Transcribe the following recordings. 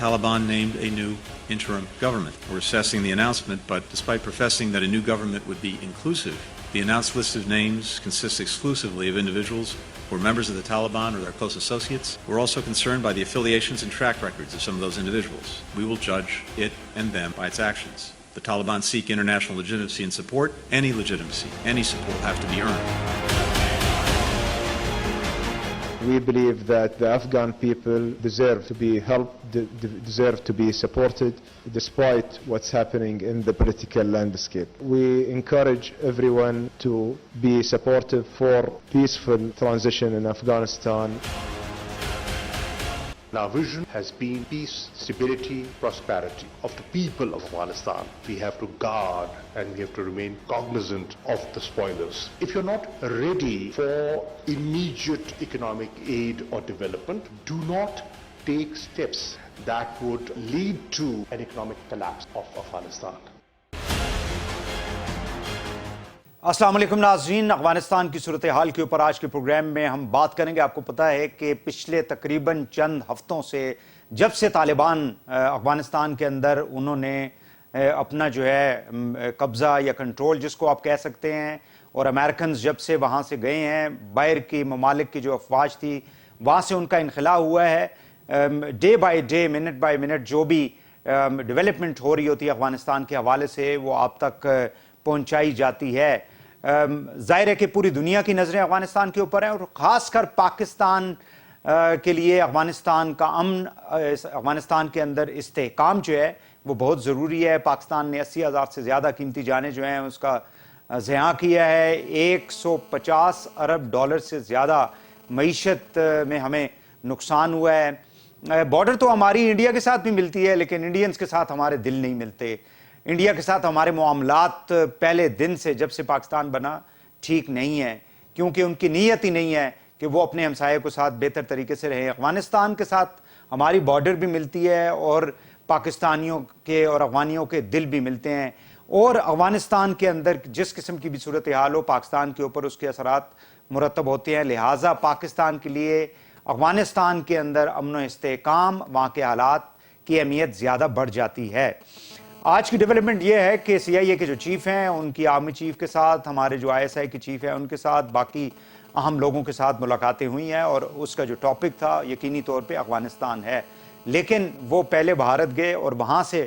Taliban named a new interim government. We're assessing the announcement, but despite professing that a new government would be inclusive, the announced list of names consists exclusively of individuals who are members of the Taliban or their close associates. We're also concerned by the affiliations and track records of some of those individuals. We will judge it and them by its actions. The Taliban seek international legitimacy and support. Any legitimacy, any support have to be earned. We believe that the Afghan people deserve to be helped, deserve to be supported, despite what's happening in the political landscape. We encourage everyone to be supportive for peaceful transition in Afghanistan. Our vision has been peace, stability, prosperity of the people of Afghanistan. We have to guard and we have to remain cognizant of the spoilers. If you're not ready for immediate economic aid or development, do not take steps that would lead to an economic collapse of Afghanistan. अस्सलाम वालेकुम नाज़रीन, अफ़गानिस्तान की सूरत हाल के ऊपर आज के programme में हम बात करेंगे। आपको पता है कि पिछले तकरीबन चंद हफ्तों से जब से तालिबान अफ़गानिस्तान के अंदर उन्होंने अपना जो है कब्ज़ा या कंट्रोल जिसको आप कह सकते हैं, और अमेरिकन जब से वहाँ से गए हैं, बाहर की ममालिक की जो अफवाज थी वहाँ से उनका इनखला हुआ है। Day by day, minute by minute जो भी डेवलपमेंट हो रही होती है अफ़गानिस्तान के हवाले से वो आप तक पहुँचाई जाती है। ज़ाहिर है कि पूरी दुनिया की नज़रें अफ़गानिस्तान के ऊपर हैं और ख़ासकर पाकिस्तान के लिए अफ़गानिस्तान का अमन, अफ़गानिस्तान के अंदर इस्तेहकाम जो है वो बहुत ज़रूरी है। पाकिस्तान ने 80,000 से ज़्यादा कीमती जानें जो हैं उसका ज़िया किया है। 150 अरब डॉलर से ज़्यादा मईशत में हमें नुकसान हुआ है। बॉर्डर तो हमारी इंडिया के साथ भी मिलती है, लेकिन इंडियंस के साथ हमारे दिल नहीं मिलते। इंडिया के साथ हमारे मामलात पहले दिन से जब से पाकिस्तान बना ठीक नहीं है, क्योंकि उनकी नीयत ही नहीं है कि वो अपने हमसाये के साथ बेहतर तरीके से रहें। अफ़गानिस्तान के साथ हमारी बॉर्डर भी मिलती है और पाकिस्तानियों के और अफ़गानियों के दिल भी मिलते हैं, और अफ़गानिस्तान के अंदर जिस किस्म की भी सूरत हाल हो पाकिस्तान के ऊपर उसके असरात मुरतब होते हैं। लिहाजा पाकिस्तान के लिए अफ़गानिस्तान के अंदर अमन व इस्तेहकाम, वहाँ के हालात की अहमियत ज़्यादा बढ़ जाती है। आज की डेवलपमेंट ये है कि CIA के जो चीफ़ हैं उनकी आर्मी चीफ़ के साथ, हमारे जो ISI के चीफ़ हैं उनके साथ, बाकी अहम लोगों के साथ मुलाकातें हुई हैं, और उसका जो टॉपिक था यकीनी तौर पे अफ़गानिस्तान है। लेकिन वो पहले भारत गए और वहाँ से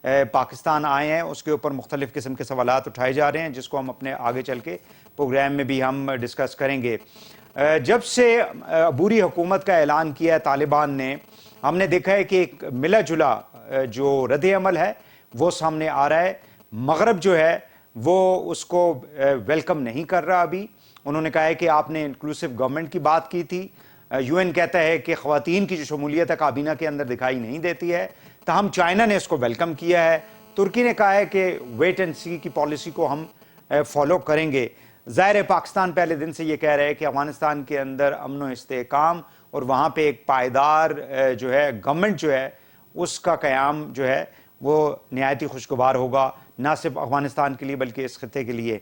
पाकिस्तान आए हैं, उसके ऊपर मुख्तलिफ़ किस्म के सवालात उठाए जा रहे हैं जिसको हम अपने आगे चल के प्रोग्राम में भी हम डिस्कस करेंगे। जब से अबूरी हुकूमत का ऐलान किया है तालिबान ने, हमने देखा है कि एक मिला जुला जो रद्द अमल है वो सामने आ रहा है। मगरब जो है वो उसको वेलकम नहीं कर रहा। अभी उन्होंने कहा है कि आपने इंक्लूसिव गवर्नमेंट की बात की थी। UN कहता है कि ख़वातीन की जो शमूलियत है काबीना के अंदर दिखाई नहीं देती है। तहम चाइना ने इसको वेलकम किया है। तुर्की ने कहा है कि वेट एंड सी की पॉलिसी को हम फॉलो करेंगे। ज़ाहिर है पाकिस्तान पहले दिन से ये कह रहा है कि अफ़गानिस्तान के अंदर अमन व इस्तेहकाम और वहाँ पे एक पायदार जो है गवर्नमेंट जो है उसका क़याम जो है वो नहायत ही खुशगवार होगा, ना सिर्फ अफ़गानिस्तान के लिए बल्कि इस खत्े के लिए।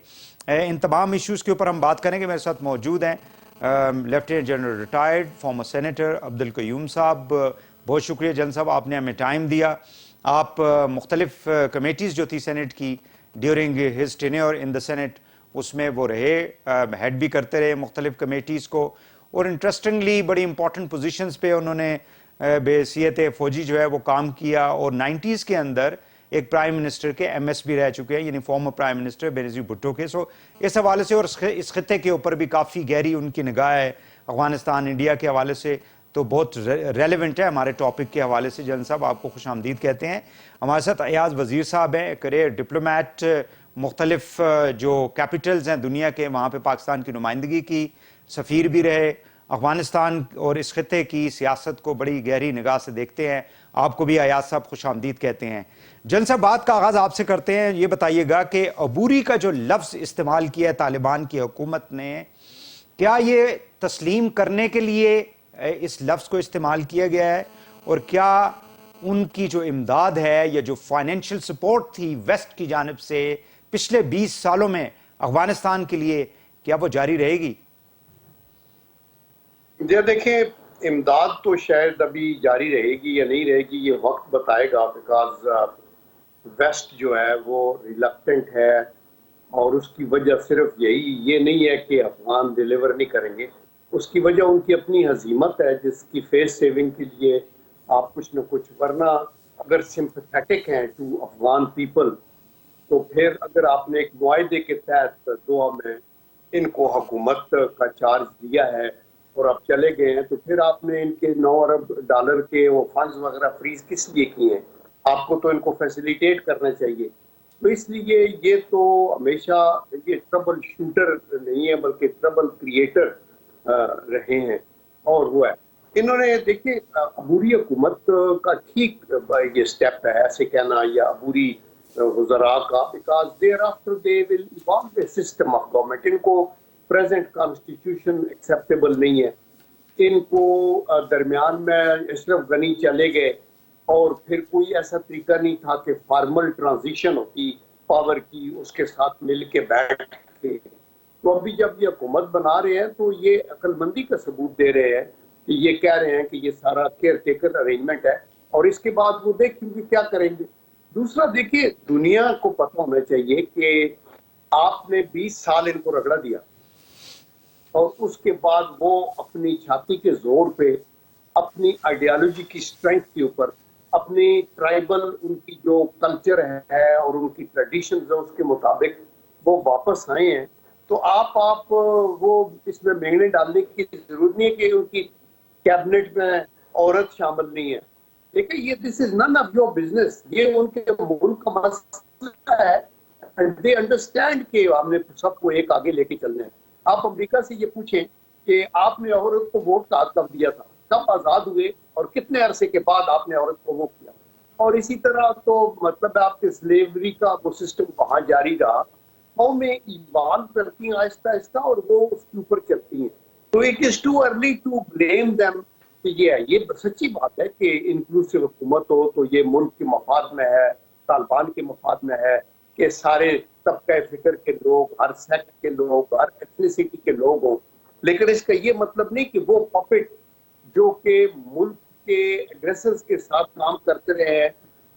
इन तमाम इश्यूज़ के ऊपर हम बात करेंगे। मेरे साथ मौजूद हैं lieutenant general retired farmer senator Abdul Qayyum साहब। बहुत शुक्रिया जन साहब, आपने हमें टाइम दिया। आप मुख्तलिफ़ कमेटीज़ जो थी सेनेट की during his tenure in the senate उसमें वो रहे, हेड भी करते रहे मुख्तलिफ़ कमेटीज़ को, और इंटरेस्टिंगली बड़ी इंपॉर्टेंट पोजीशंस पे उन्होंने बेहसियत फ़ौजी जो है वो काम किया, और 90s के अंदर एक प्राइम मिनिस्टर के MS भी रह चुके हैं, यानी former prime minister Benazir Bhutto के। सो इस हवाले से और इस खत्े के ऊपर भी काफ़ी गहरी उनकी निगाह है अफ़गानिस्तान इंडिया के हवाले से, तो बहुत रेलेवेंट है हमारे टॉपिक के हवाले से। जन साहब आपको खुश आमदीद कहते हैं। हमारे साथ अयाज़ वज़ीर साहब हैं, करियर डिप्लोमेट, मुख्तलिफ़ जो कैपिटल्स हैं दुनिया के वहाँ पर पाकिस्तान की नुमाइंदगी की, सफ़ीर भी रहे, अफ़गानिस्तान और इस खत्े की सियासत को बड़ी गहरी निगाह से देखते हैं। आपको भी अयाज़ साहब खुश आमदीद कहते हैं। जन साहब बात का आगाज़ आपसे करते हैं। ये बताइएगा कि अबूरी का जो लफ्ज़ इस्तेमाल किया है तालिबान की हुकूमत ने, क्या ये तस्लीम करने के लिए इस लफ्ज़ को इस्तेमाल किया गया है, और क्या उनकी जो इमदाद है या जो फाइनेंशियल सपोर्ट थी वेस्ट की जानिब से पिछले 20 सालों में अफ़गानिस्तान के लिए, क्या वो जारी रहेगी? देखिए, امداد تو شاید ابھی جاری رہے گی یا نہیں رہے گی یہ وقت بتائے گا، بیکاز ویسٹ جو ہے وہ ریلکٹنٹ ہے، اور اس کی وجہ صرف یہ نہیں ہے کہ افغان ڈیلیور نہیں کریں گے، اس کی وجہ ان کی اپنی ہزیمت ہے جس کی فیس سیونگ کے لیے آپ کچھ نہ کچھ، ورنہ اگر سمپتھیٹک ہیں ٹو افغان پیپل تو پھر اگر آپ نے ایک معاہدے کے تحت دوحہ میں ان کو حکومت کا چارج دیا ہے اور آپ چلے گئے ہیں، تو پھر آپ نے ان کے 9 ارب ڈالر کے وہ فنڈز وغیرہ فریز کس لیے کیے ہیں؟ آپ کو تو ان کو فیسیلیٹیٹ کرنا چاہیے. تو اس لیے یہ تو ہمیشہ یہ ٹربل شوٹر نہیں ہے بلکہ ٹربل کریٹر رہے ہیں، اور وہ ہے انہوں نے دیکھیں عبوری حکومت کا ٹھیک یہ سٹیپ ہے ایسے کہنا یا عبوری وزراء کا، because thereafter they will evolve a system of government. ان کو پریزنٹ کانسٹیٹیوشن ایکسیپٹیبل نہیں ہے، ان کو درمیان میں اشرف غنی چلے گئے اور پھر کوئی ایسا طریقہ نہیں تھا کہ فارمل ٹرانزیشن ہوتی پاور کی اس کے ساتھ مل کے بیٹھ کے. تو ابھی جب یہ حکومت بنا رہے ہیں تو یہ عقل مندی کا ثبوت دے رہے ہیں کہ یہ کہہ رہے ہیں کہ یہ سارا کیئر ٹیکر ارینجمنٹ ہے، اور اس کے بعد وہ دیکھیں گے کیا کریں گے. دوسرا دیکھیے دنیا کو پتہ ہونا چاہیے کہ آپ نے 20 سال ان کو رگڑا دیا اور اس کے بعد وہ اپنی چھاتی کے زور پہ اپنی آئیڈیالوجی کی اسٹرینتھ کے اوپر اپنی ٹرائبل ان کی جو کلچر ہے اور ان کی ٹریڈیشنز ہیں اس کے مطابق وہ واپس آئے ہیں. تو آپ وہ اس میں مہینے ڈالنے کی ضرورت نہیں ہے کہ ان کی کیبنٹ میں عورت شامل نہیں ہے. دیکھیں یہ دس از نن آف یور بزنس، یہ ان کے ملک کا مسئلہ ہے، اینڈ دے انڈرسٹینڈ کہ ہم نے سب کو ایک آگے لے کے چلنا ہے. آپ امریکہ سے یہ پوچھیں کہ آپ نے عورت کو ووٹ کا حق کب دیا تھا، کب آزاد ہوئے اور کتنے عرصے کے بعد آپ نے عورت کو ووٹ کیا. اور اسی طرح تو مطلب آپ کے سلیوری کا وہ سسٹم وہاں جاری رہا. قومیں ایوالو کرتی ہیں آہستہ آہستہ اور وہ اس کے اوپر چلتی ہیں. تو it is too early to blame them. یہ سچی بات ہے کہ انکلوسیو حکومت ہو تو یہ ملک کے مفاد میں ہے، طالبان کے مفاد میں ہے کہ سارے طبقہ فکر کے لوگ، ہر سیکٹ کے لوگ، ہر ایتھنیسٹی کے لوگ ہوں. لیکن اس کا یہ مطلب نہیں کہ وہ پپٹ جو کہ ملک کے ایگریسرز کے ساتھ کام کرتے رہے ہیں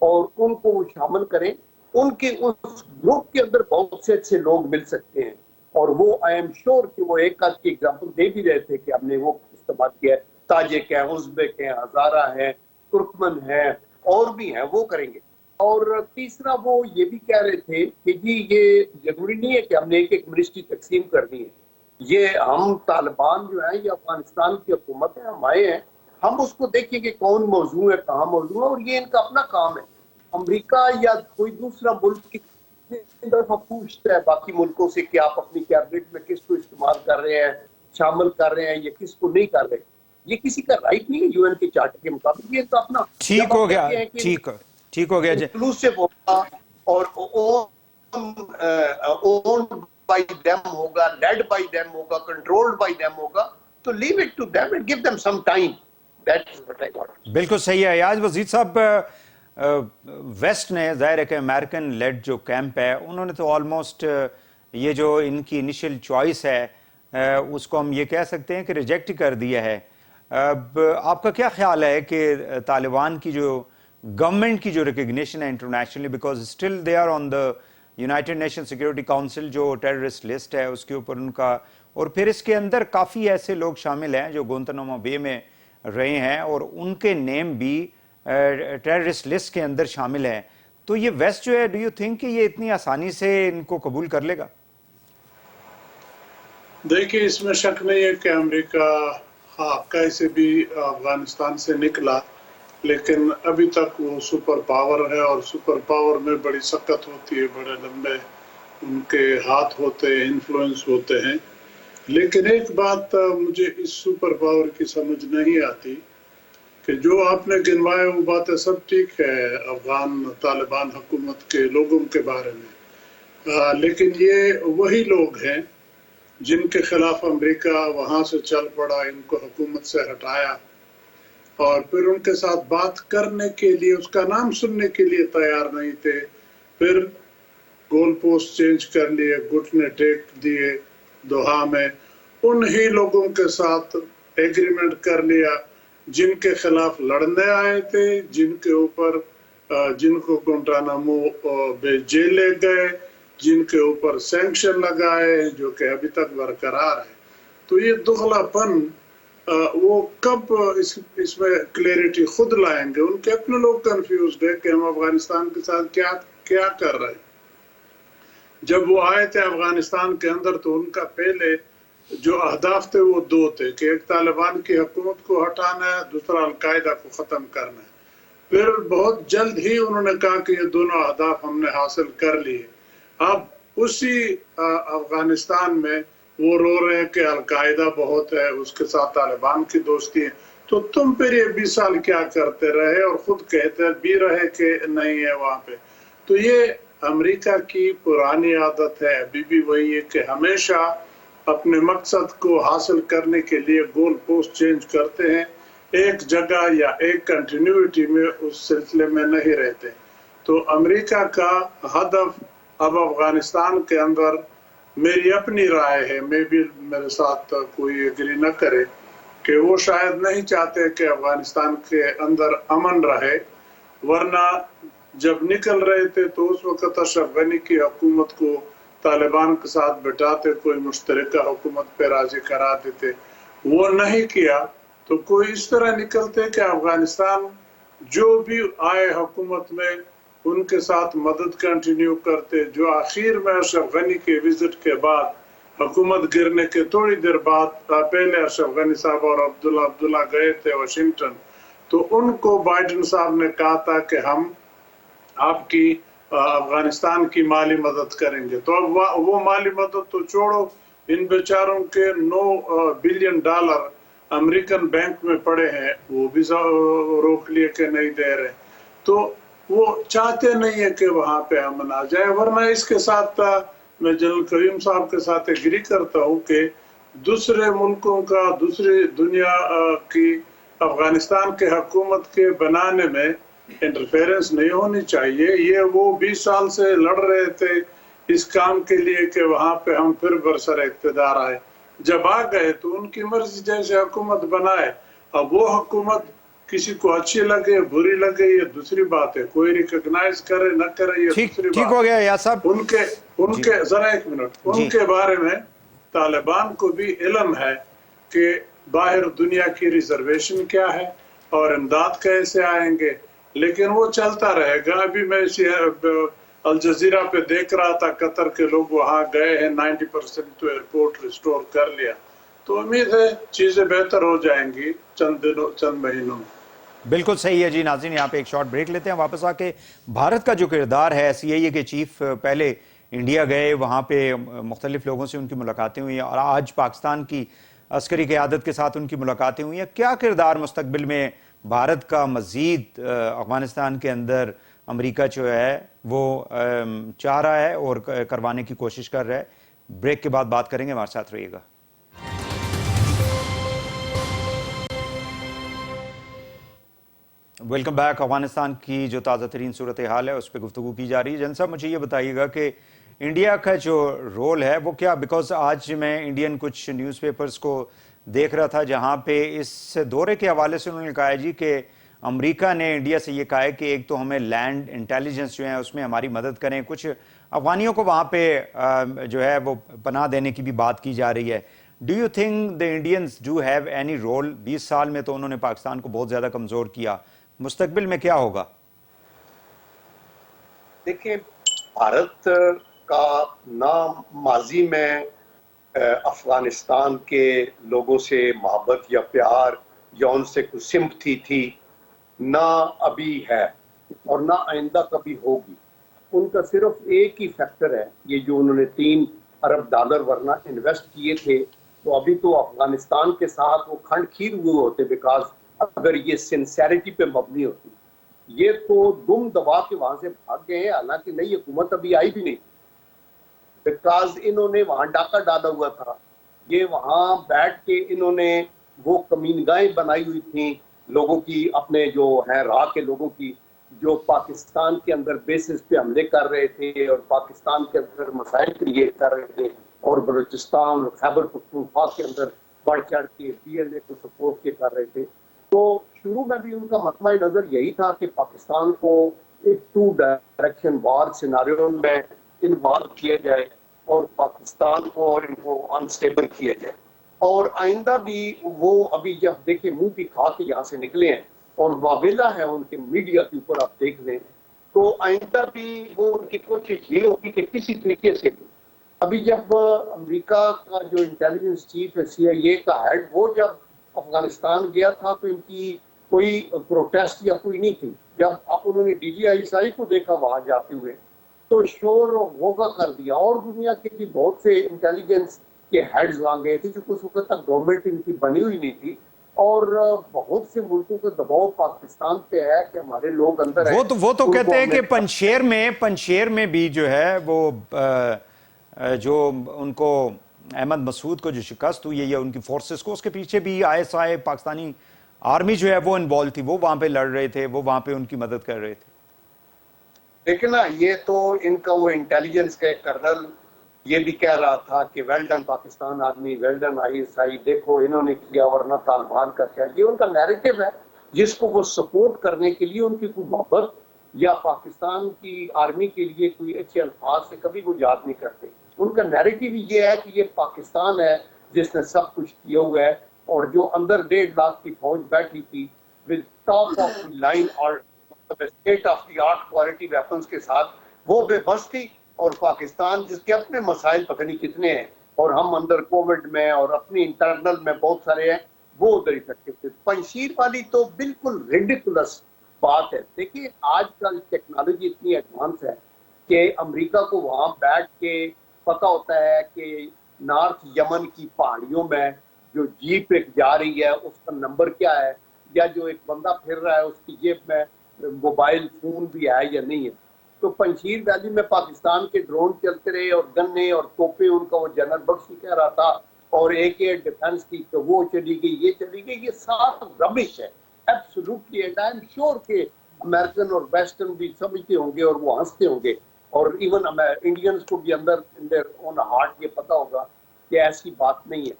اور ان کو وہ شامل کریں. ان کے اس گروپ کے اندر بہت سے اچھے لوگ مل سکتے ہیں، اور وہ آئی ایم شیور کہ وہ ایک آدھ کی ایگزامپل دے بھی رہے تھے کہ ہم نے وہ استعمال کیا ہے. تاجک ہیں، ازبک ہیں، ہزارہ ہیں، ترکمن ہیں، اور بھی ہیں، وہ کریں گے. اور تیسرا وہ یہ بھی کہہ رہے تھے کہ جی یہ ضروری نہیں ہے کہ ہم نے ایک منسٹری تقسیم کرنی ہے. یہ ہم طالبان جو ہیں یہ افغانستان کی حکومت ہے، ہم آئے ہیں، ہم اس کو دیکھیں کہ کون موضوع ہے، کہاں موضوع ہے، اور یہ ان کا اپنا کام ہے. امریکہ یا کوئی دوسرا ملک کتنی دفعہ پوچھتا ہے باقی ملکوں سے کہ آپ اپنی کیبنٹ میں کس کو استعمال کر رہے ہیں، شامل کر رہے ہیں یا کس کو نہیں کر رہے. یہ کسی کا رائٹ نہیں ہے یو این کے چارٹر کے مطابق. یہ تو اپنا ٹھیک ہو گیا، ٹھیک ہو گیا انکلوسیو ہوگا اور اونڈ بائی دیم ہوگا، لیڈ بائی دیم ہوگا، کنٹرولڈ بائی دیم ہوگا. تو leave it to them and give them some time. That is what I want. بالکل صحیح ہے. آج وزیر صاحب ویسٹ نے ظاہر ہے کہ امریکن لیڈ جو کیمپ ہے انہوں نے تو آلموسٹ یہ جو ان کی انیشل چوائس ہے اس کو ہم یہ کہہ سکتے ہیں کہ ریجیکٹ کر دیا ہے. اب آپ کا کیا خیال ہے کہ طالبان کی جو گورنمنٹ کی جو ریکگنیشن ہے internationally, because still they are on the United Nation Security Council جو ٹیررسٹ لسٹ ہے اس کے اوپر ان کا، اور پھر اس کے اندر کافی ایسے لوگ شامل ہیں جو گوانتانامو بے میں رہے ہیں اور ان کے نیم بھی ٹیررسٹ لسٹ کے اندر شامل ہیں. تو یہ ویسٹ جو ہے ڈو یو تھنک کہ یہ اتنی آسانی سے ان کو قبول کر لے گا؟ دیکھیے اس میں شک نہیں ہے کہ امریکہ کیسے بھی افغانستان سے نکلا، لیکن ابھی تک وہ سپر پاور ہے، اور سپر پاور میں بڑی سخت ہوتی ہے، بڑے لمبے ان کے ہاتھ ہوتے ہیں، انفلوئنس ہوتے ہیں. لیکن ایک بات مجھے اس سپر پاور کی سمجھ نہیں آتی کہ جو آپ نے گنوائے وہ باتیں سب ٹھیک ہے افغان طالبان حکومت کے لوگوں کے بارے میں، لیکن یہ وہی لوگ ہیں جن کے خلاف امریکہ وہاں سے چل پڑا، ان کو حکومت سے ہٹایا اور پھر ان کے ساتھ بات کرنے کے لیے، اس کا نام سننے کے لیے تیار نہیں تھے. پھر گول پوسٹ چینج کر لیے، گھٹنے ٹیک دیے دوحہ میں، انہی لوگوں کے ساتھ ایگریمنٹ کر لیا जिनके खिलाफ लड़ने आए थे, जिनके ऊपर जिनको गुंटानामो जेल गए, जिनके ऊपर सैंक्शन लगाए जो कि अभी तक बरकरार है। तो ये दुगलापन वो कब इसमें क्लैरिटी खुद लाएंगे? उनके अपने लोग कंफ्यूज्ड है कि हम अफगानिस्तान के साथ क्या क्या कर रहे हैं। जब वो आए थे अफगानिस्तान के अंदर तो उनका पहले जो अहदाफ थे वो दो थे कि एक तालिबान की हुकूमत को हटाना है, दूसरा अलकायदा को ख़त्म करना है। फिर बहुत जल्द ही उन्होंने कहा कि ये दोनों अहदाफ हमने हासिल कर लिए। अब उसी अफगानिस्तान में वो रो रहे हैं कि अलकायदा बहुत है, उसके साथ तालिबान की दोस्ती है। तो तुम फिर ये 20 साल क्या करते रहे और खुद कहते भी रहे कि नहीं है वहाँ पे। तो ये अमेरिका की पुरानी आदत है, अभी भी वही है कि हमेशा अपने मकसद को हासिल करने के लिए गोल पोस्ट चेंज करते हैं, एक जगह या एक कंटिन्यूटी में उस सिलसिले में नहीं रहते। तो अमेरिका का हदफ अब अफगानिस्तान के अंदर, मेरी अपनी राय है, मैं भी मेरे साथ कोई एग्री न करे, कि वो शायद नहीं चाहते कि अफगानिस्तान के अंदर अमन रहे। वरना जब निकल रहे थे तो उस वक्त अशरफ गनी की हुकूमत को तालिबान के साथ बिठाते, कोई मुश्तरका हुकूमत पे राजी करा देते। वो नहीं किया तो कोई इस तरह निकलते कि अफगानिस्तान जो भी आए हुकूमत में उनके साथ मदद कंटिन्यू करते। जो आखिर में अशरफ गनी के विजिट के बाद हुकूमत गिरने के थोड़ी देर बाद पहले अशरफ गनी साहब और अब्दुल्ला गए थे वाशिंगटन, तो उनको बाइडेन साहब ने कहा था कि हम आपकी अफगानिस्तान की माली मदद करेंगे। तो अब वो माली मदद तो छोड़ो, इन बेचारों के $9 बिलियन अमेरिकन बैंक में पड़े हैं, वो भी रोक लिए कि नहीं दे रहे। तो वो चाहते नहीं है कि वहाँ पे अमन आ जाए। वरना इसके साथ मैं जनरल करीम साहब के साथ एग्री करता हूँ कि दूसरे मुल्कों का, दूसरी दुनिया की अफगानिस्तान के हुकूमत के बनाने में इंटरफेरेंस नहीं होनी चाहिए। ये वो 20 साल से लड़ रहे थे इस काम के लिए कि वहाँ पे हम फिर बरसर इक़्तिदार आए। जब आ गए तो उनकी मर्जी जैसे हुकूमत बनाए। अब वो हुकूमत किसी को अच्छी लगे बुरी लगे ये दूसरी बात है, कोई रिकॉग्नाइज करे न करे ये दूसरी बात। ठीक हो गया यार साहब। उनके जरा एक मिनट, उनके बारे में तालिबान को भी इल्म है कि बाहर दुनिया की रिजर्वेशन क्या है और इमदाद कैसे आएंगे, लेकिन वो चलता रहेगा। अभी मैं अल जजीरा पे देख रहा था, कतर के लोग वहाँ गए हैं, 90% तो एयरपोर्ट रिस्टोर कर लिया। तो उम्मीद है चीजें बेहतर हो जाएंगी चंद महीनों में। बिल्कुल सही है जी। नाज़रीन, यहाँ पे एक शॉर्ट ब्रेक लेते हैं, वापस आके भारत का जो किरदार है, CIA के चीफ पहले इंडिया गए, वहाँ पे मुख्तलिफ लोगों से उनकी मुलाकातें हुई और आज पाकिस्तान की अस्करी क़यादत के साथ उनकी मुलाकातें हुई हैं। क्या किरदार मुस्तकबिल में भारत का मज़ीद अफ़गानिस्तान के अंदर अमेरिका जो है वो चाह रहा है और करवाने की कोशिश कर रहा है? ब्रेक के बाद बात करेंगे, हमारे साथ रहिएगा। Welcome back. अफगानिस्तान की जो ताज़ा तरीन सूरत हाल है उस पर गुफ्तगू की जा रही है। जन साहब, मुझे ये बताइएगा कि इंडिया का जो रोल है वो क्या, बिकॉज आज मैं इंडियन कुछ न्यूज़पेपर्स को देख रहा था जहाँ पे इस दौरे के हवाले से उन्होंने कहा है जी कि अमेरिका ने इंडिया से ये कहा है कि एक तो हमें लैंड इंटेलिजेंस जो है उसमें हमारी मदद करें, कुछ अफगानियों को वहाँ पे जो है वो पनाह देने की भी बात की जा रही है। Do you think the Indians do have any role? 20 साल में तो उन्होंने पाकिस्तान को बहुत ज़्यादा कमज़ोर किया, मुस्तकबिल में क्या होगा? देखिए, भारत का ना माजी में अफगानिस्तान के लोगों से मोहब्बत या प्यार या उनसे कुछ सिम्पथी थी, ना अभी है और ना आइंदा कभी होगी। उनका सिर्फ एक ही फैक्टर है, ये जो उन्होंने $3 अरब वरना इन्वेस्ट किए थे, तो अभी तो अफगानिस्तान के साथ वो खंड खीर हुए होते, बिकॉज अगर ये सिंसेरिटी पे मबनी होती। ये तो दुम दबा के वहां से भाग गए हैं, हालांकि नई हुकूमत अभी आई भी नहीं, बिकॉज इन्होंने वहां डाका डाला हुआ था। ये वहां बैठ के इन्होंने वो कमीनगाहें बनाई हुई थी लोगों की, अपने जो है राह के लोगों की, जो पाकिस्तान के अंदर बेसिस पे हमले कर रहे थे और पाकिस्तान के अंदर मसाइल क्रिएट कर रहे थे और बलूचिस्तान और खैबर पख्तूनख्वा के अंदर बढ़ चढ़ के PLA को सपोर्ट के कर रहे थे। تو شروع میں بھی ان کا مطمع نظر یہی تھا کہ پاکستان کو ایک 2 ڈائریکشن وار سیناریو میں انوالو کیا جائے اور پاکستان کو اور ان کو انسٹیبل کیا جائے. اور آئندہ بھی وہ ابھی جب دیکھیں منہ بھی کھا کے یہاں سے نکلے ہیں اور واویلا ہے ان کے میڈیا کے اوپر آپ دیکھ لیں, تو آئندہ بھی وہ ان کی کوشش یہ ہوگی کہ کسی طریقے سے بھی. ابھی جب امریکہ کا جو انٹیلیجنس چیف ہے CIA کا ہیڈ, وہ جب افغانستان گیا تھا تو ان کی کوئی پروٹیسٹ یا کوئی نہیں تھی. جب انہوں نے DGI کو دیکھا وہاں جاتے ہوئے تو شور ہوگا کر دیا. اور دنیا کے بھی بہت سے انٹیلیجنس کے ہیڈز وہاں گئے تھے, جو اس وقت تک گورنمنٹ ان کی بنی ہوئی نہیں تھی, اور بہت سے ملکوں کا دباؤ پاکستان پہ ہے کہ ہمارے لوگ اندر ہیں. وہ تو کہتے ہیں کہ پنشیر میں بھی جو ہے وہ جو ان کو احمد مسعود کو جو شکست ہوئی ہے یا ان کی فورسز کو, اس کے پیچھے بھی ISI پاکستانی آرمی جو ہے وہ انوالو تھی, وہ وہاں پہ لڑ رہے تھے, وہ وہاں پہ ان کی مدد کر رہے تھے. لیکن نا یہ تو ان کا وہ انٹیلیجنس کا کرنل یہ بھی کہہ رہا تھا کہ well done Pakistan army, well done ISI, دیکھو انہوں نے کیا ورنہ طالبان کا کیا. یہ ان کا نیریٹو ہے جس کو وہ سپورٹ کرنے کے لیے ان کی کوئی محبت یا پاکستان کی آرمی کے لیے کوئی اچھے الفاظ سے کبھی وہ یاد نہیں کرتے. ان کا نیریٹو یہ ہے کہ یہ پاکستان ہے جس نے سب کچھ کیا ہوا ہے, اور جو اندر 1.5 لاکھ کی فوج بیٹھی تھی with top of the line اور state of the art quality weapons کے ساتھ, وہ بے بس تھی. اور پاکستان جس کے اپنے مسائل پتہ نہیں کتنے ہیں, اور ہم اندر کووڈ میں اور اپنی انٹرنل میں بہت سارے ہیں, وہ ادھر ہی سکتے تھے. پنشیر والی تو بالکل ریڈیکولس بات ہے. دیکھیے آج کل ٹیکنالوجی اتنی ایڈوانس ہے کہ امریکہ کو وہاں بیٹھ کے پتہ ہوتا ہے کہ نارتھ یمن کی پہاڑیوں میں جو جیپ ایک جا رہی ہے اس کا نمبر کیا ہے, یا جو ایک بندہ پھر رہا ہے اس کی جیب میں موبائل فون بھی ہے یا نہیں ہے. تو پنشیر ویلی میں پاکستان کے ڈرون چلتے رہے اور گنے اور توپے, ان کا وہ جنرل بخشی کہہ رہا تھا, اور ایئر ڈیفنس کی تو وہ چلی گئی, یہ چلی گئی. یہ سارا ربش ہے absolutely, and I am sure کہ امریکن اور ویسٹرن بھی سمجھتے ہوں گے اور وہ ہنستے ہوں گے, اور ایون انڈینز کو بھی اندر ان دیئر اون ہارٹ یہ پتہ ہوگا کہ ایسی بات نہیں ہے.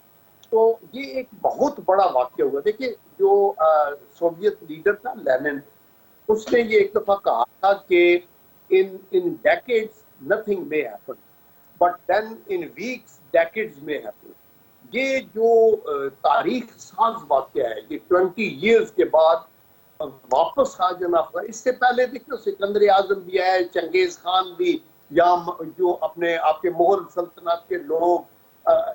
تو یہ ایک بہت بڑا واقعہ ہوگا. دیکھیے جو سوویت لیڈر تھا لینن, اس نے یہ ایک دفعہ کہا تھا کہ in decades nothing may happen, but then in weeks decades may happen. یہ جو تاریخ ساز واقعہ ہے, یہ 20 years کے بعد واپس آ جانا. اس سے پہلے دیکھو سکندر اعظم بھی آئے, چنگیز خان بھی, یا جو اپنے آپ کے مغل سلطنت کے لوگ,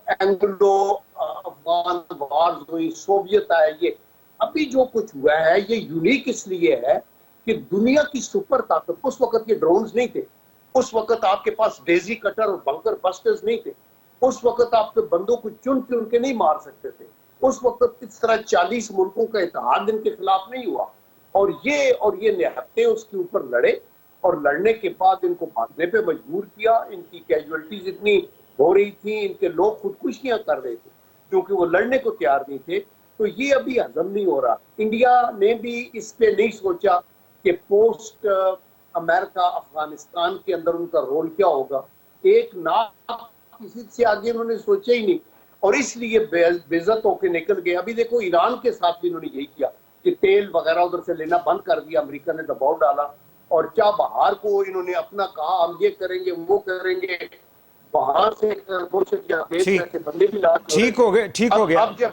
اینگلو افغان وارز ہوئی, سوویت آئے. یہ ابھی جو کچھ ہوا ہے یہ یونیک اس لیے ہے کہ دنیا کی سپر طاقت, اس وقت کے ڈرونز نہیں تھے, اس وقت آپ کے پاس ڈیزی کٹر اور بنکر بسٹرز نہیں تھے, اس وقت آپ کے بندوں کو چن چن کے نہیں مار سکتے تھے, اس وقت اس طرح 40 ملکوں کا اتحاد ان کے خلاف نہیں ہوا, اور یہ نہتے اس کے اوپر لڑے, اور لڑنے کے بعد ان کو بھاگنے پہ مجبور کیا. ان کی کیجولٹیز اتنی ہو رہی تھیں, ان کے لوگ خودکشیاں کر رہے تھے کیونکہ وہ لڑنے کو تیار نہیں تھے. تو یہ ابھی ہضم نہیں ہو رہا. انڈیا نے بھی اس پہ نہیں سوچا کہ پوسٹ امریکہ افغانستان کے اندر ان کا رول کیا ہوگا. ایک ناک کسی سے آگے انہوں نے سوچا ہی نہیں, اور اس لیے بے عزت ہو کے نکل گئے. ابھی دیکھو ایران کے ساتھ بھی انہوں نے یہی کیا کہ تیل وغیرہ ادھر سے لینا بند کر دیا, امریکہ نے دباؤ ڈالا, اور چاہ بہار کو انہوں نے اپنا کہا ہم یہ کریں گے وہ کریں گے, وہاں سے بندے بھی ٹھیک ہو گیا. اب جب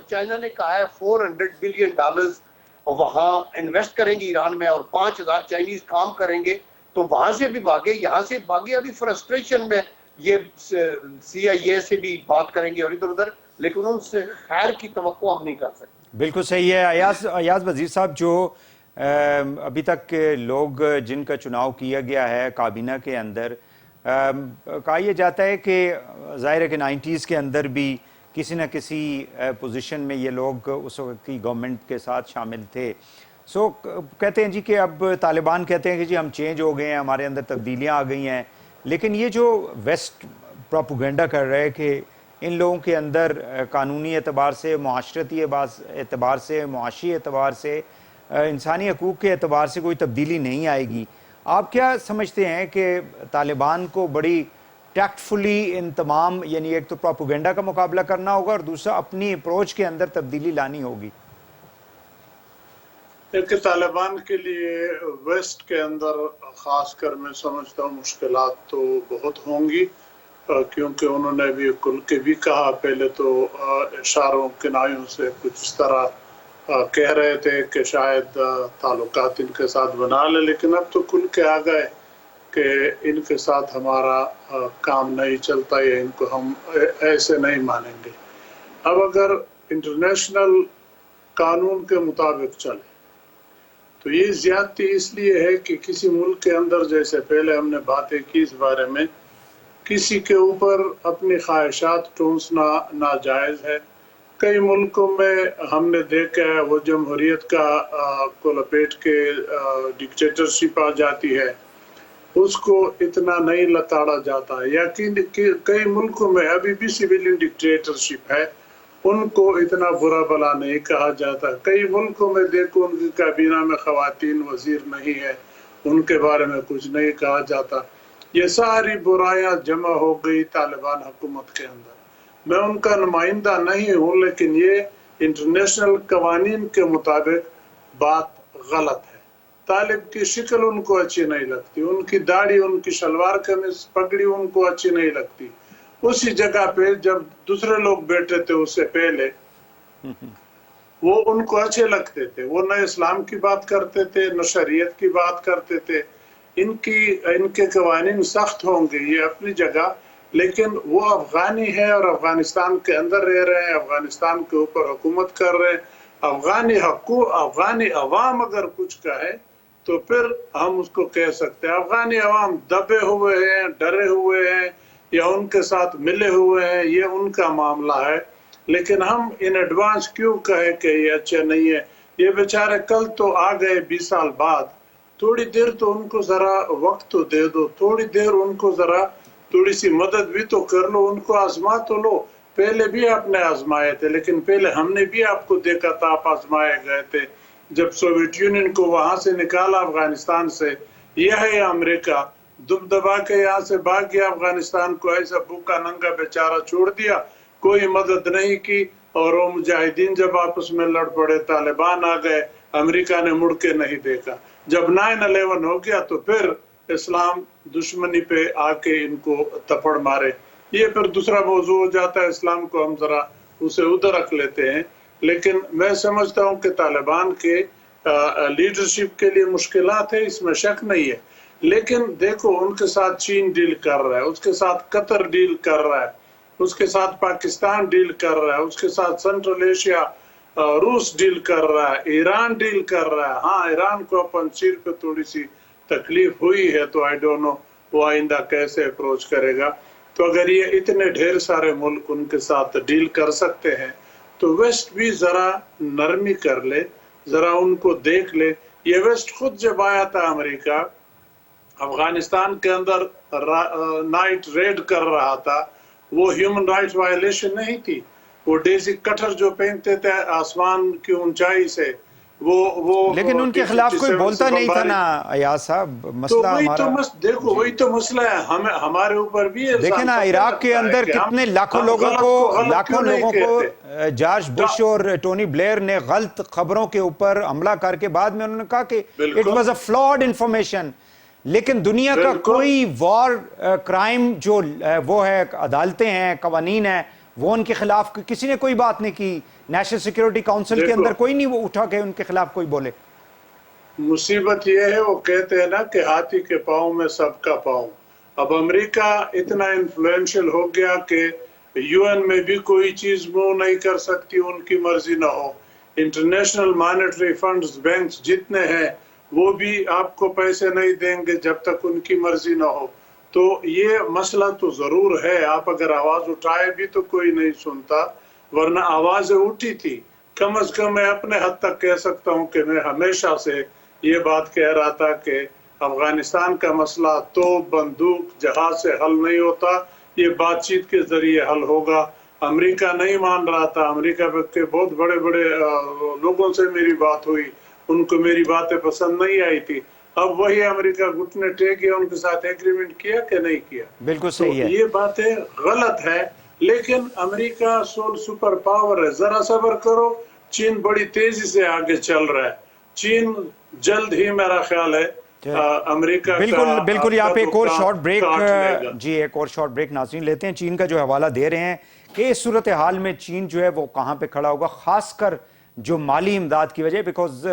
چائنا نے کہا ہے $400 بلین وہاں انویسٹ کریں گے ایران میں, اور 5000 چائنیز کام کریں گے, تو وہاں سے بھی بھاگے, یہاں سے بھاگے. ابھی فرسٹریشن میں یہ CIA سے بھی بات کریں گے اور ادھر ادھر, لیکن ان سے خیر کی توقع ہم نہیں کر سکتے. بالکل صحیح ہے. ایاز وزیر صاحب, جو ابھی تک لوگ جن کا چناؤ کیا گیا ہے کابینہ کے اندر, کہا یہ جاتا ہے کہ ظاہر ہے کہ 90s کے اندر بھی کسی نہ کسی پوزیشن میں یہ لوگ اس وقت کی گورنمنٹ کے ساتھ شامل تھے. سو کہتے ہیں جی کہ اب طالبان کہتے ہیں کہ جی ہم چینج ہو گئے ہیں, ہمارے اندر تبدیلیاں آ گئی ہیں, لیکن یہ جو ویسٹ پروپیگنڈا کر رہے ہیں کہ ان لوگوں کے اندر قانونی اعتبار سے, معاشرتی اعتبار سے, معاشی اعتبار سے, انسانی حقوق کے اعتبار سے کوئی تبدیلی نہیں آئے گی, آپ کیا سمجھتے ہیں کہ طالبان کو بڑی ٹیکٹفلی ان تمام یعنی ایک تو پروپیگنڈا کا مقابلہ کرنا ہوگا اور دوسرا اپنی اپروچ کے اندر تبدیلی لانی ہوگی؟ کہ طالبان کے لیے ویسٹ کے اندر خاص کر میں سمجھتا ہوں مشکلات تو بہت ہوں گی، کیونکہ انہوں نے بھی کل کے بھی کہا، پہلے تو اشاروں کنایوں سے کچھ اس طرح کہہ رہے تھے کہ شاید تعلقات ان کے ساتھ بنا لے، لیکن اب تو کھل کے آ گئے کہ ان کے ساتھ ہمارا کام نہیں چلتا یا ان کو ہم ایسے نہیں مانیں گے۔ اب اگر انٹرنیشنل قانون کے مطابق چلے تو یہ زیادتی اس لیے ہے کہ کسی ملک کے اندر، جیسے پہلے ہم نے باتیں کی اس بارے میں، کسی کے اوپر اپنی خواہشات ٹونسنا ناجائز ہے۔ کئی ملکوں میں ہم نے دیکھا ہے وہ جمہوریت کو لپیٹ کے ڈکٹیٹرشپ آ جاتی ہے، اس کو اتنا نہیں لتاڑا جاتا ہے، یا کئی ملکوں میں ابھی بھی سویلین ڈکٹیٹرشپ ہے، ان کو اتنا برا بلا نہیں کہا جاتا۔ کئی ملکوں میں دیکھو ان کی کابینہ میں خواتین وزیر نہیں ہے، ان کے بارے میں کچھ نہیں کہا جاتا۔ یہ ساری برائیاں جمع ہو گئی طالبان حکومت کے اندر۔ میں ان کا نمائندہ نہیں ہوں، لیکن یہ انٹرنیشنل قوانین کے مطابق بات غلط ہے۔ طالب کی شکل ان کو اچھی نہیں لگتی، ان کی داڑھی، ان کی شلوار قمیض پگڑی ان کو اچھی نہیں لگتی۔ اسی جگہ پہ جب دوسرے لوگ بیٹھے تھے اس سے پہلے، وہ ان کو اچھے لگتے تھے، وہ نہ اسلام کی بات کرتے تھے نہ شریعت کی بات کرتے تھے۔ ان کے قوانین سخت ہوں گے، یہ اپنی جگہ، لیکن وہ افغانی ہے اور افغانستان کے اندر رہ رہے ہیں، افغانستان کے اوپر حکومت کر رہے ہیں۔ افغانی عوام اگر کچھ کہے تو پھر ہم اس کو کہہ سکتے ہیں۔ افغانی عوام دبے ہوئے ہیں، ڈرے ہوئے ہیں یا ان کے ساتھ ملے ہوئے ہیں، یہ ان کا معاملہ ہے، لیکن ہم ان ایڈوانس کیوں کہے کہ یہ اچھے نہیں ہے؟ یہ بیچارے کل تو آ گئے 20 سال بعد، تھوڑی دیر تو ان کو ذرا وقت تو دے دو، تھوڑی دیر ان کو ذرا تھوڑی سی مدد بھی تو کر لو، ان کو آزما تو لو۔ پہلے بھی آپ نے آزمائے تھے، لیکن پہلے ہم نے بھی آپ کو دیکھا تھا، آپ آزمائے گئے تھے۔ جب سوویت یونین کو وہاں سے نکالا افغانستان سے، یہ ہے امریکہ، دب دبا کے یہاں سے بھاگ گیا افغانستان کو، ایسا بھوکا ننگا بیچارہ چھوڑ دیا، کوئی مدد نہیں کی، اور وہ مجاہدین جب آپس میں لڑ پڑے، طالبان آ گئے، امریکہ نے مڑ کے نہیں دیکھا۔ جب 9/11 ہو گیا تو پھر اسلام دشمنی پہ آ کے ان کو تھپڑ مارے۔ یہ پھر دوسرا موضوع ہو جاتا ہے، اسلام کو ہم ذرا اسے ادھر رکھ لیتے ہیں، لیکن میں سمجھتا ہوں کہ طالبان کے لیڈرشپ کے لیے مشکلات ہے، اس میں شک نہیں ہے، لیکن دیکھو ان کے ساتھ چین ڈیل کر رہا ہے، اس کے ساتھ قطر ڈیل کر رہا ہے، اس کے ساتھ پاکستان ڈیل کر رہا ہے، اس کے ساتھ سینٹرل ایشیا روس ڈیل کر رہا ہے، ایران ڈیل کر رہا ہے۔ ہاں، ایران کو پنجشیر پہ تھوڑی سی تکلیف ہوئی ہے، تو آئی ڈونٹ نو وہ آئندہ کیسے اپروچ کرے گا۔ تو اگر یہ اتنے ڈھیر سارے ملک ان کے ساتھ ڈیل کر سکتے ہیں تو ویسٹ بھی ذرا نرمی کر لے، ذرا ان کو دیکھ لے۔ یہ ویسٹ خود جب آیا تھا امریکہ افغانستان کے اندر نائٹ ریڈ کر رہا تھا، وہ ہیومن رائٹس وائلیشن نہیں تھی، وہ ڈیزی کٹر جو پہنتے تھے آسمان کی اونچائی سے، وہ لیکن ان کے خلاف کوئی بولتا نہیں تھا نا ایاز صاحب، مسئلہ ہمارا دیکھو وہی تو مسئلہ ہے، ہمارے اوپر بھی دیکھیں نا، عراق کے اندر کتنے لاکھوں لوگوں کو جارج بش اور ٹونی بلیئر نے غلط خبروں کے اوپر حملہ کر کے بعد میں انہوں نے کہا کہ it was a flawed information, لیکن دنیا کا کوئی وار کرائم جو وہ ہے، عدالتیں ہیں، قوانین ہیں، وہ ان کے خلاف کسی نے کوئی بات نہیں کی، نیشنل سیکیورٹی کاؤنسل کے اندر کوئی نہیں وہ اٹھا کے ان کے خلاف کوئی بولے۔ مصیبت یہ ہے، وہ کہتے ہیں نا کہ ہاتھی کے پاؤں میں سب کا پاؤں۔ اب امریکہ اتنا انفلوئنشل ہو گیا کہ یو این میں بھی کوئی چیز موو نہیں کر سکتی ان کی مرضی نہ ہو، انٹرنیشنل مانیٹری فنڈز بینکس جتنے ہیں وہ بھی آپ کو پیسے نہیں دیں گے جب تک ان کی مرضی نہ ہو۔ تو یہ مسئلہ تو ضرور ہے، آپ اگر آواز اٹھائے بھی تو کوئی نہیں سنتا، ورنہ آوازیں اٹھی تھی۔ کم از کم میں اپنے حد تک کہہ سکتا ہوں کہ میں ہمیشہ سے یہ بات کہہ رہا تھا کہ افغانستان کا مسئلہ توپ، بندوق، جہاز سے حل نہیں ہوتا، یہ بات چیت کے ذریعے حل ہوگا۔ امریکہ نہیں مان رہا تھا، امریکہ کے بہت بڑے بڑے لوگوں سے میری بات ہوئی، ان کو میری باتیں پسند نہیں آئی تھی۔ अब वही अमेरिका घुटने टेक गया, उनके साथ एग्रीमेंट किया कि नहीं किया। बिल्कुल तो सही है। ये बातें गलत है, लेकिन अमेरिका सोल सुपर पावर है, जरा सब्र करो। चीन बड़ी तेजी से आगे चल रहा है, चीन जल्द ही मेरा ख्याल है अमेरिका बिल्कुल बिल्कुल। यहाँ पे एक और शॉर्ट ब्रेक, लेगा। जी एक और शॉर्ट ब्रेक नाज़रीन लेते हैं। चीन का जो हवाला दे रहे हैं कि इस सूरत हाल में चीन जो है वो कहाँ पे खड़ा होगा, खासकर जो माली इमदाद की वजह, बिकॉज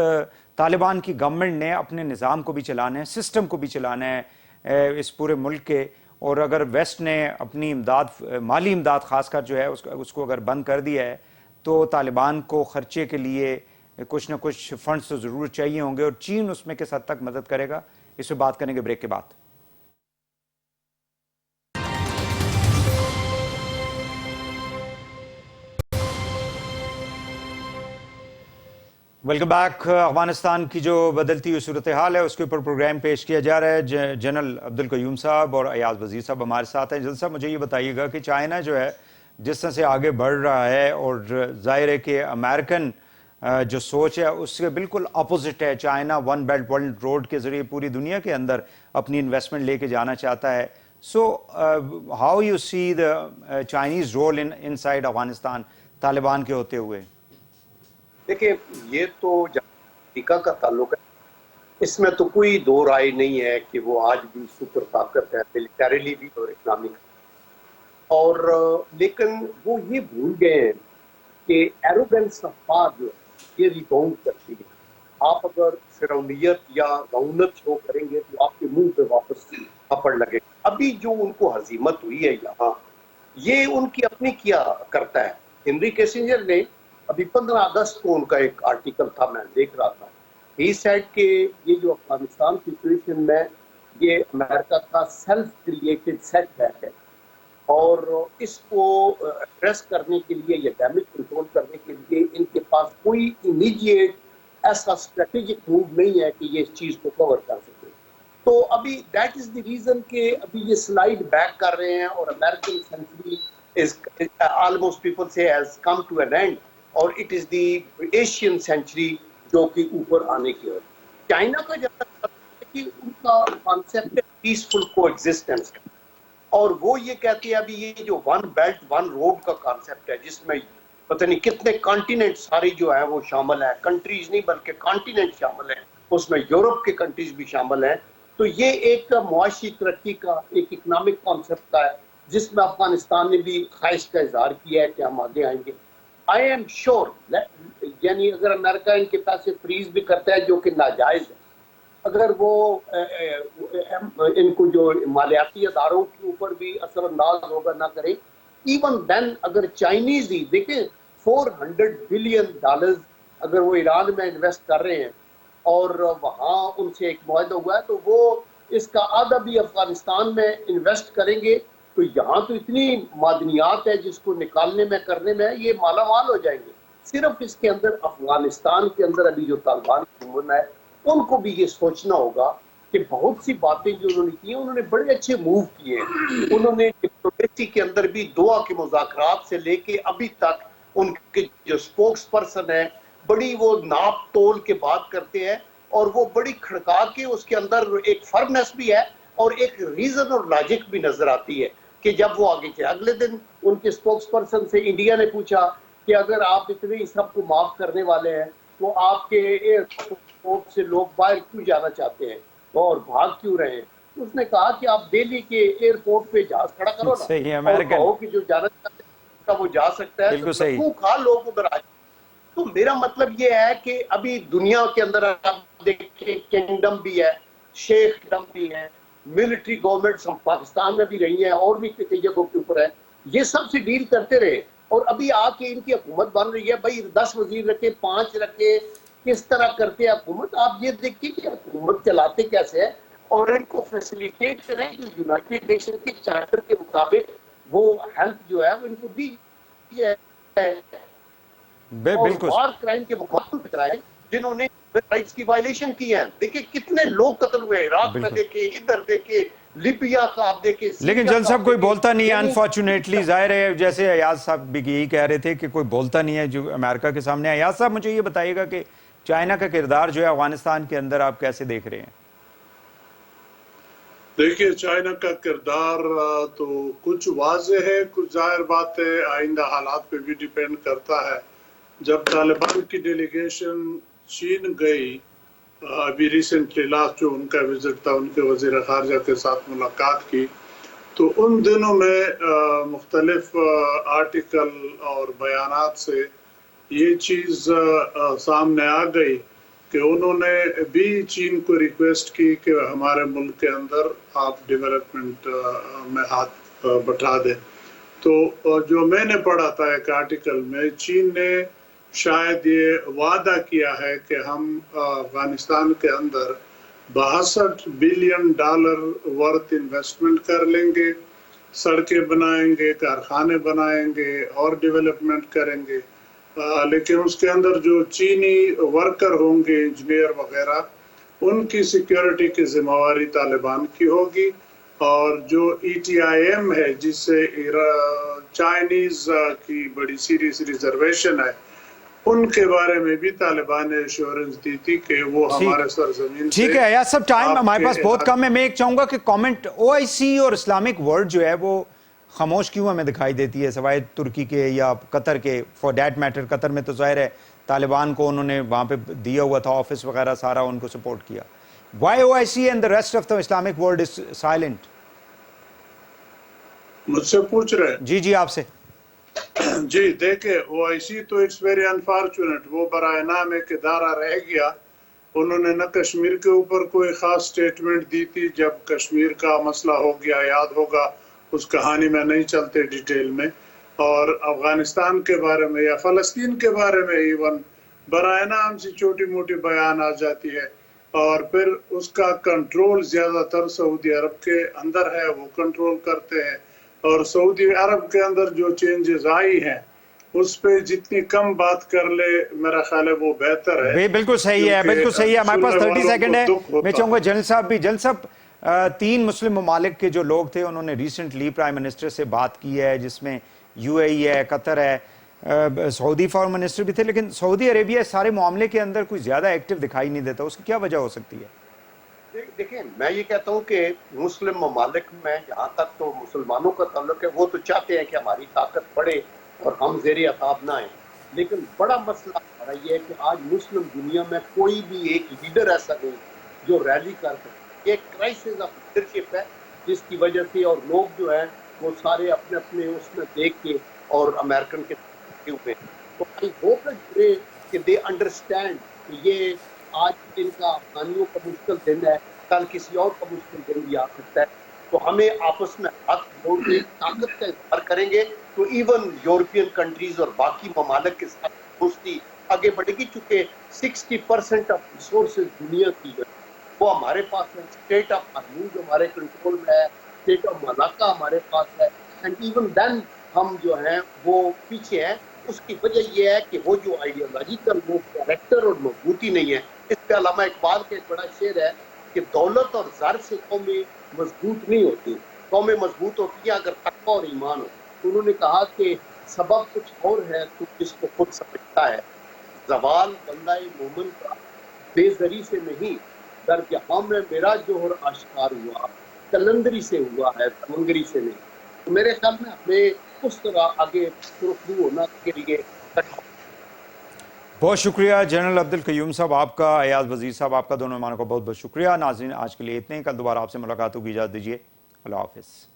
तालिबान की गवर्नमेंट ने अपने निज़ाम को भी चलाना है, सिस्टम को भी चलाना है इस पूरे मुल्क के, और अगर वेस्ट ने अपनी इमदाद, माली इमदाद खासकर जो है उसको अगर बंद कर दिया है तो तालिबान को खर्चे के लिए कुछ ना कुछ फंड्स तो ज़रूर चाहिए होंगे, और चीन उसमें किस हद तक मदद करेगा, इस पर बात करेंगे ब्रेक के बाद। Welcome back. अफगानिस्तान की जो बदलती हुई सूरत हाल है उसके ऊपर प्रोग्राम पेश किया जा रहा है। जनरल अब्दुल कयूम साहब और अयाज वजीर साहब हमारे साथ हैं। जनरल साहब, मुझे ये बताइएगा कि चाइना जो है जिस तरह से आगे बढ़ रहा है, और जाहिर है कि अमेरिकन जो सोच है उसके बिल्कुल अपोजिट है। China one belt one road के ज़रिए पूरी दुनिया के अंदर अपनी इन्वेस्टमेंट लेके जाना चाहता है। So how you see the Chinese role inside Afghanistan Taliban के होते हुए? देखिए, ये तो अमेरिका का ताल्लुक है, इसमें तो कोई दो राय नहीं है कि वो आज भी सुपर ताकत है, मिलिटरीली भी और इकोनॉमिक। और लेकिन वो ये भूल गए हैं कि एरोगेंस ऑफ पावर जो है ये रिबाउंड करती है। आप अगर फिरौनियत या रौनक शो करेंगे तो आपके मुंह पे वापस थप्पड़ लगे। अभी जो उनको हजीमत हुई है यहाँ, ये उनकी अपनी किया करता है। हेनरी किसिंजर ने अभी 15 अगस्त को उनका एक आर्टिकल था, मैं देख रहा था, ही सेड कि ये जो अफगानिस्तान सिचुएशन में ये अमेरिका का सेल्फ क्रिएटेड सेटबैक है, और इसको एड्रेस करने के लिए या डैमेज कंट्रोल करने के लिए इनके पास कोई इमीडिएट ऐसा स्ट्रेटेजिक मूव नहीं है कि ये इस चीज को कवर कर सके। तो अभी दैट इज द रीजन कि अभी ये स्लाइड बैक कर रहे हैं, और American century is almost people से has come to an end, और it is the Asian century जो कि ऊपर आने की ओर। चाइना का जब तक कि उनका कॉन्सेप्ट है पीसफुल कोएग्जिस्टेंस का, और वो ये कहते हैं अभी ये जो वन बेल्ट वन रोड का कॉन्सेप्ट है, जिसमें पता नहीं कितने कॉन्टिनेंट सारी जो है वो शामिल है, कंट्रीज नहीं बल्कि कॉन्टिनेंट शामिल है, उसमें यूरोप के कंट्रीज भी शामिल हैं। तो ये एक मुआशी तरक्की का, एक इकोनॉमिक कॉन्सेप्ट का है, जिसमें अफगानिस्तान ने भी ख्वाहिश का इजहार किया है कि हम आगे आएंगे। आई एम श्योर, यानी अगर अमेरिका इनके पैसे फ्रीज भी करता है जो कि नाजायज है, अगर वो इनको जो मालियाती अदारों के ऊपर भी असरअंदाज होगा ना करे, इवन देन अगर चाइनीज ही देखें $400 बिलियन अगर वो ईरान में इन्वेस्ट कर रहे हैं और वहाँ उनसे एक मुआहदा हुआ है, तो वो इसका आधा भी अफगानिस्तान में इन्वेस्ट करेंगे, तो यहाँ तो इतनी मादनियात है जिसको निकालने में करने में ये मालामाल हो जाएंगे। सिर्फ इसके अंदर अफगानिस्तान के अंदर अभी जो तालिबान की हुकूमत है उनको भी ये सोचना होगा कि बहुत सी बातें जो उन्होंने की हैं, उन्होंने बड़े अच्छे मूव किए हैं। उन्होंने डिप्लोमेसी के अंदर भी दुआ के मुज़ाकरात से लेके अभी तक उनके जो स्पोक्स पर्सन है बड़ी वो नाप तोल के बात करते हैं, और वो बड़ी खड़का के उसके अंदर एक फर्मनेस भी है और एक रीजन और लॉजिक भी नजर आती है कि जब वो आगे चले। अगले दिन उनके स्पोक्स पर्सन से इंडिया ने पूछा कि अगर आप इतने सबको माफ करने वाले हैं तो आपके एयरपोर्ट से लोग बाहर क्यों जाना चाहते हैं और भाग क्यों रहे हैं? उसने कहा कि आप दिल्ली के एयरपोर्ट पे जहाज खड़ा करो ना, सही है, अमेरिकन और कहो कि जो जाना चाहते हैं वो जा सकता है, बिल्कुल तो सही। खा लोग उधर आ। तो मेरा मतलब ये है कि अभी दुनिया के अंदर आप देखिए किंगडम भी है, शेख किंगडम भी है, मिलिट्री गवर्नमेंट्स पाकिस्तान में भी रही है और भी कई जगहों के ऊपर है, ये सब से डील करते रहे, और अभी आके इनकी हुकूमत बन रही है। भाई 10 वजीर रखे, 5 रखे, किस तरह करते हैं हुकूमत? आप ये देखिए कि हुकूमत चलाते कैसे है, और इनको फैसिलिटेट करें जो यूनाइटेड नेशन के चार्टर के मुताबिक वो हेल्प जो है वो इनको दी है, बिल्कुल और क्राइम के मुकाबले कराए जिन्होंने राइट्स की वायलेशन की है। देखिए कितने लोग कत्ल हुए, इराक में देखे, इधर देखे, लिबिया का आप देखे। लेकिन जल साहब कोई बोलता नहीं है, अनफॉर्चुनेटली। जाहिर है जैसे अयाज साहब भी यही कह रहे थे कि कोई बोलता नहीं है जो अमेरिका के सामने। अयाज साहब मुझे ये बताइएगा कि चाइना का किरदार जो है अफगानिस्तान के अंदर आप कैसे देख रहे हैं? देखिए, चाइना का किरदार तो कुछ वाज़ेह है, कुछ जाहिर बात है आइंदा हालात पे भी डिपेंड करता है। जब तालिबान की डेलीगेशन चीन गई, अभी रिसेंटली लास्ट जो उनका विजिट था, उनके वज़ीर ख़ारजा के साथ मुलाकात की, तो उन दिनों में मुख्तलिफ आर्टिकल और बयानात से ये चीज़ सामने आ गई कि उन्होंने भी चीन को रिक्वेस्ट की कि हमारे मुल्क के अंदर आप डेवलपमेंट में हाथ बटा दें। तो जो मैंने पढ़ा था एक आर्टिकल में, चीन ने शायद ये वादा किया है कि हम अफगानिस्तान के अंदर $62 बिलियन वर्थ इन्वेस्टमेंट कर लेंगे, सड़कें बनाएंगे, कारखाने बनाएंगे और डेवलपमेंट करेंगे। लेकिन उसके अंदर जो चीनी वर्कर होंगे, इंजीनियर वगैरह, उनकी सिक्योरिटी की जिम्मेवारी तालिबान की होगी। और जो ETIM है, जिससे चाइनीज की बड़ी सीरियस रिजर्वेशन है, उनके बारे में भी तालिबान ने एश्योरेंस दी थी कि वो हमारे सरजमीन से। ठीक है यार, सब टाइम हमारे पास बहुत कम है। मैं एक चाहूंगा कि कमेंट OIC और इस्लामिक वर्ल्ड जो है वो खामोश क्यों हमें दिखाई देती है, सवाए तुर्की के या कतर के। फॉर डैट मैटर कतर में तो जाहिर है तालिबान को उन्होंने वहाँ पे दिया हुआ था ऑफिस वगैरह, सारा उनको सपोर्ट किया। Why OIC and the rest of the Islamic world is silent? मुझसे पूछ रहे हैं? जी आपसे। जी देखिए, OIC तो इट्स वेरी अनफॉर्चुनेट, वो बराए नाम एक इदारा रह गया। उन्होंने न कश्मीर के ऊपर कोई ख़ास स्टेटमेंट दी थी। जब कश्मीर का मसला हो गया, याद होगा, उस कहानी में नहीं चलते डिटेल में। और अफ़गानिस्तान के बारे में या फ़लस्तीन के बारे में इवन बराए नाम से छोटी मोटी बयान आ जाती है। और फिर उसका कंट्रोल ज़्यादातर सऊदी अरब के अंदर है, वो कंट्रोल करते हैं। और सऊदी अरब के अंदर जो चेंजेस आई हैं, उस पे जितनी कम बात कर ले, मेरा ख्याल है वो बेहतर है। बिल्कुल सही है, बिल्कुल सही है। हमारे पास 30 सेकंड है। मैं चाहूंगा जनरल साहब भी। जनरल साहब, 3 मुस्लिम ममालिक के जो लोग थे उन्होंने रिसेंटली प्राइम मिनिस्टर से बात की है, जिसमें UAE है, कतर है, सऊदी फॉरेन मिनिस्टर भी थे, लेकिन सऊदी अरेबिया सारे मामले के अंदर कोई ज़्यादा एक्टिव दिखाई नहीं देता। उसकी क्या वजह हो सकती है? देखिए, मैं ये कहता हूँ कि मुस्लिम ममालिक में जहाँ तक तो मुसलमानों का ताल्लुक है, वो तो चाहते हैं कि हमारी ताकत बढ़े और हम ज़ेर अताब ना आए। लेकिन बड़ा मसला हमारा ये है कि आज मुस्लिम दुनिया में कोई भी एक लीडर ऐसा नहीं जो रैली कर सके। एक क्राइसिस ऑफ लीडरशिप है, जिसकी वजह से और लोग जो है वो सारे अपने अपने उसमें देख के और अमेरिकन के हुए। तो आई होप कि दे अंडरस्टैंड कि ये आज इनका अफगानियों का मुश्किल दिन है, कल किसी और का मुश्किल दिन भी आ सकता है। तो हमें आपस में हाथ जोड़ के ताकत का इज़हार करेंगे तो इवन यूरोपियन कंट्रीज और बाकी ममालिक के साथ दोस्ती आगे बढ़ेगी। चूँकि 60% ऑफ रिसोर्सेज दुनिया की है वो हमारे पास है। स्टेट ऑफ हरमूज हमारे कंट्रोल में है, स्टेट ऑफ मलाका हमारे पास है, एंड इवन देन हम जो हैं वो पीछे हैं। उसकी वजह यह है कि वो जो आइडियोलॉजिकल वो कैरेक्टर और मजबूती नहीं है। इसके अलावा इकबाल का एक बड़ा शेर है कि दौलत और ज़र से कौमें मजबूत नहीं होती, कौमें मजबूत होती है अगर तक़वा और ईमान हो। तो उन्होंने कहा कि सबब कुछ और है तो इसको खुद समझता है। जवाल बंदा मोमिन का बेज़री से नहीं, दर जहाँ में मेरा जोहर आश्कार हुआ, कलंदरी से हुआ है, तमंगरी से नहीं। तो मेरे ख्याल में हमें उस तरह आगे शुरू होना के लिए। बहुत शुक्रिया जनरल अब्दुल क़य्यूम साहब आपका, अयाज वज़ीर साहब आपका, दोनों मेहमानों को बहुत बहुत शुक्रिया। नाज़रीन, आज के लिए इतने ही। कल दोबारा आपसे मुलाकात होगी, इजाज़त दीजिए। अल्लाह हाफ़िज़।